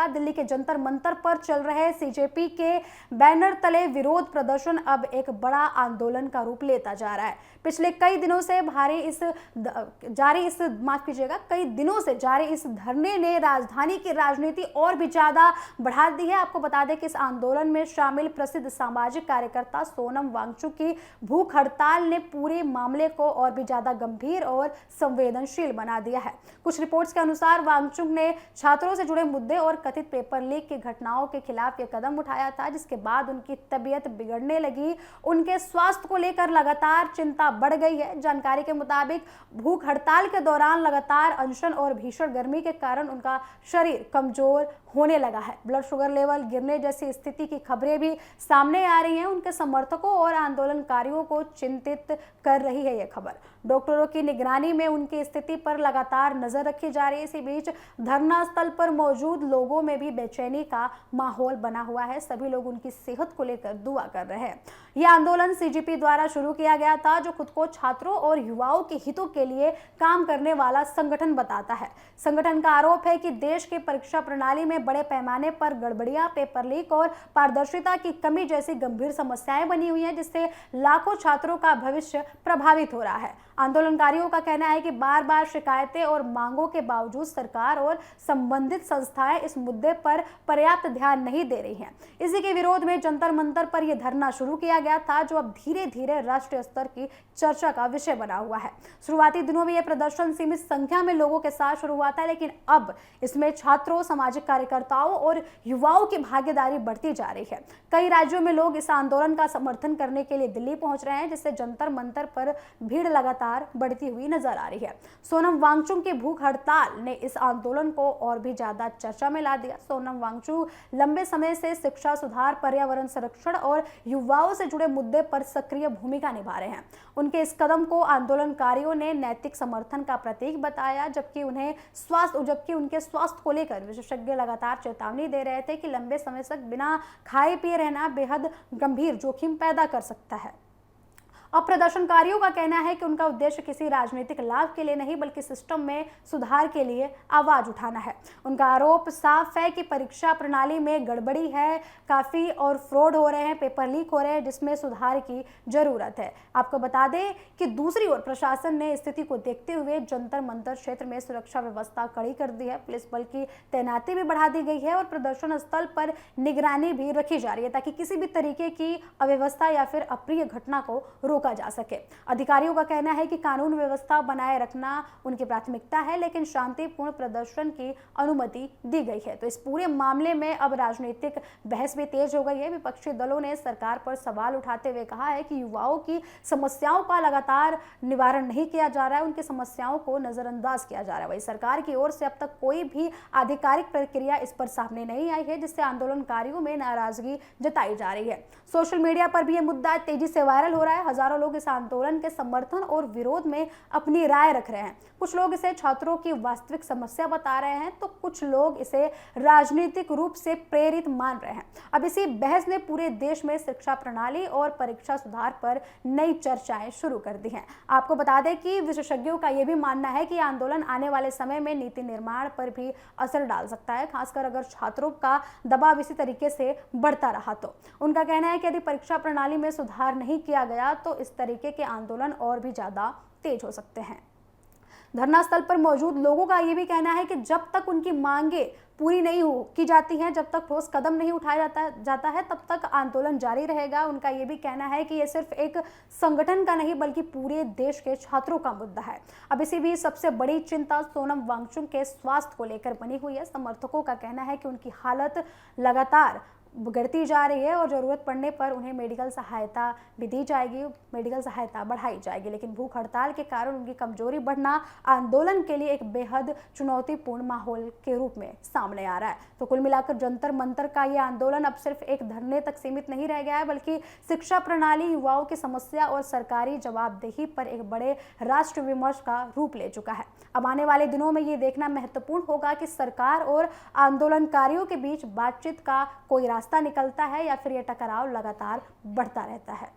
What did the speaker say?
होगा। दिल्ली के जंतर मंतर पर चल रहे सीजेपी के बैनर तले विरोध प्रदर्शन अब एक बड़ा आंदोलन का रूप लेता जा रहा है। पिछले कई दिनों से जारी इस धरने ने राजधानी की राजनीति और भी ज्यादा बढ़ा दी है। आपको बता दें कि इस आंदोलन में शामिल प्रसिद्ध सामाजिक कार्यकर्ता सोनम वांगचुक की भूख हड़ताल ने पूरे मामले को और भी ज्यादा गंभीर और संवेदनशील बना दिया है। कुछ रिपोर्ट्स के अनुसार वांगचुक ने छात्रों से जुड़े मुद्दे और कथित पेपर लीक की घटनाओं के खिलाफ यह कदम उठाया था, जिसके बाद उनकी तबीयत बिगड़ने लगी। उनके स्वास्थ्य को लेकर लगातार चिंता बढ़ गई है। जानकारी के मुताबिक भूख हड़ताल के दौरान लगातार अनशन और भीषण गर्मी के कारण उनका शरीर कमजोर होने लगा है। ब्लड शुगर लेवल गिरने जैसी स्थिति की खबरें भी सामने आ रही हैं। उनके समर्थकों और आंदोलनकारियों को चिंतित कर रही है यह खबर। डॉक्टरों की निगरानी में उनकी स्थिति पर लगातार नजर रखी जा रही है। इसी बीच धरना स्थल पर मौजूद लोगों में भी बेचैनी का माहौल बना हुआ है। सभी लोग उनकी सेहत को लेकर दुआ कर रहे हैं। यह आंदोलन सीजेपी द्वारा शुरू किया गया था, जो खुद को छात्रों और युवाओं के हितों के लिए काम करने वाला संगठन बताता है। संगठन का आरोप है कि देश की परीक्षा प्रणाली में बड़े पैमाने पर गड़बड़ियां, पेपर लीक और पारदर्शिता की कमी जैसी गंभीर समस्याएं बनी हुई हैं, जिससे लाखों छात्रों का भविष्य प्रभावित हो रहा है। आंदोलनकारियों का कहना है कि बार बार शिकायतें और मांगों के बावजूद सरकार और संबंधित संस्थाएं इस मुद्दे पर पर्याप्त ध्यान नहीं दे रही हैं। इसी के विरोध में जंतर मंतर पर यह धरना शुरू किया गया था, जो अब धीरे धीरे राष्ट्रीय स्तर की चर्चा का विषय बना हुआ है। शुरुआती दिनों में यह प्रदर्शन सीमित संख्या में लोगों के साथ शुरू हुआ था, लेकिन अब इसमें छात्रों, सामाजिक कार्यकर्ताओं और युवाओं की भागीदारी बढ़ती जा रही है। कई राज्यों में लोग इस आंदोलन का समर्थन करने के लिए दिल्ली पहुंच रहे हैं, जिससे जंतर मंतर पर भीड़ लगातार बढ़ती हुई नजर आ रही है। सोनम वांगचुक की भूख हड़ताल ने इस आंदोलन को और भी ज्यादा चर्चा में ला दिया। सोनम वांगचुक लंबे समय से शिक्षा सुधार, पर्यावरण संरक्षण और युवाओं से जुड़े मुद्दे पर सक्रिय भूमिका निभा रहे हैं। उनके इस कदम को आंदोलनकारियों ने नैतिक समर्थन का प्रतीक बताया, जबकि उनके स्वास्थ्य को लेकर विशेषज्ञ लगातार चेतावनी दे रहे थे कि लंबे समय तक बिना खाए पिए रहना बेहद गंभीर जोखिम पैदा कर सकता है। अब प्रदर्शनकारियों का कहना है कि उनका उद्देश्य किसी राजनीतिक लाभ के लिए नहीं, बल्कि सिस्टम में सुधार के लिए आवाज उठाना है। उनका आरोप साफ है कि परीक्षा प्रणाली में गड़बड़ी है, काफी और फ्रॉड हो रहे हैं, पेपर लीक हो रहे हैं, जिसमें सुधार की जरूरत है। आपको बता दें कि दूसरी ओर प्रशासन ने स्थिति को देखते हुए जंतर मंतर क्षेत्र में सुरक्षा व्यवस्था कड़ी कर दी है। पुलिस बल की तैनाती भी बढ़ा दी गई है और प्रदर्शन स्थल पर निगरानी भी रखी जा रही है, ताकि किसी भी तरीके की अव्यवस्था या फिर अप्रिय घटना को रोका जा सके। अधिकारियों का कहना है कि कानून व्यवस्था बनाए रखना उनकी प्राथमिकता है, लेकिन शांतिपूर्ण प्रदर्शन की अनुमति दी गई है। तो इस पूरे मामले में अब राजनीतिक बहस भी तेज हो गई है। विपक्षी दलों ने सरकार पर सवाल उठाते हुए कहा है कि युवाओं की समस्याओं का लगातार निवारण नहीं किया जा रहा है, उनकी समस्याओं को नजरअंदाज किया जा रहा है। वही सरकार की ओर से अब तक कोई भी आधिकारिक प्रक्रिया इस पर सामने नहीं आई है, जिससे आंदोलनकारियों में नाराजगी जताई जा रही है। सोशल मीडिया पर भी यह मुद्दा तेजी से वायरल हो रहा है। हजारों लोग इस आंदोलन के समर्थन और विरोध में अपनी राय रख रहे हैं। कुछ लोग इसे छात्रों की वास्तविक समस्या बता रहे हैं, तो कुछ लोग इसे राजनीतिक रूप से प्रेरित मान रहे हैं। अब इसी बहस ने पूरे देश में शिक्षा प्रणाली और परीक्षा सुधार पर नई चर्चाएं शुरू कर दी हैं। आपको बता दें कि विशेषज्ञों का यह भी मानना है कि आंदोलन आने वाले समय में नीति निर्माण पर भी असर डाल सकता है, खासकर अगर छात्रों का दबाव इसी तरीके से बढ़ता रहा तो। उनका कहना है कि यदि परीक्षा प्रणाली में सुधार नहीं किया गया तो इस तरीके के आंदोलन और भी ज्यादा तेज हो सकते हैं। धरना स्थल पर मौजूद लोगों का यह भी कहना है कि जब तक उनकी मांगे पूरी नहीं की जाती हैं, जब तक ठोस कदम नहीं उठाया जाता है, तब तक आंदोलन जारी रहेगा। उनका यह भी कहना है कि यह सिर्फ एक संगठन का नहीं, बल्कि पूरे देश के छात्रों का मुद्दा है। अब इसी बीच सबसे बड़ी चिंता सोनम वांगचुक के स्वास्थ्य को लेकर बनी हुई है। समर्थकों का कहना है कि उनकी हालत लगातार बिगड़ती जा रही है और जरूरत पड़ने पर उन्हें मेडिकल सहायता भी दी जाएगी, मेडिकल सहायता बढ़ाई जाएगी। लेकिन भूख हड़ताल के कारण उनकी कमजोरी बढ़ना आंदोलन के लिए एक बेहद चुनौतीपूर्ण माहौल के रूप में सामने आ रहा है। तो कुल मिलाकर जंतर मंतर का ये आंदोलन अब सिर्फ एक धरने तक सीमित नहीं रह गया है, बल्कि शिक्षा प्रणाली, युवाओं की समस्या और सरकारी जवाबदेही पर एक बड़े राष्ट्र विमर्श का रूप ले चुका है। अब आने वाले दिनों में ये देखना महत्वपूर्ण होगा कि सरकार और आंदोलनकारियों के बीच बातचीत का कोई रास्ता निकलता है या फिर यह टकराव लगातार बढ़ता रहता है।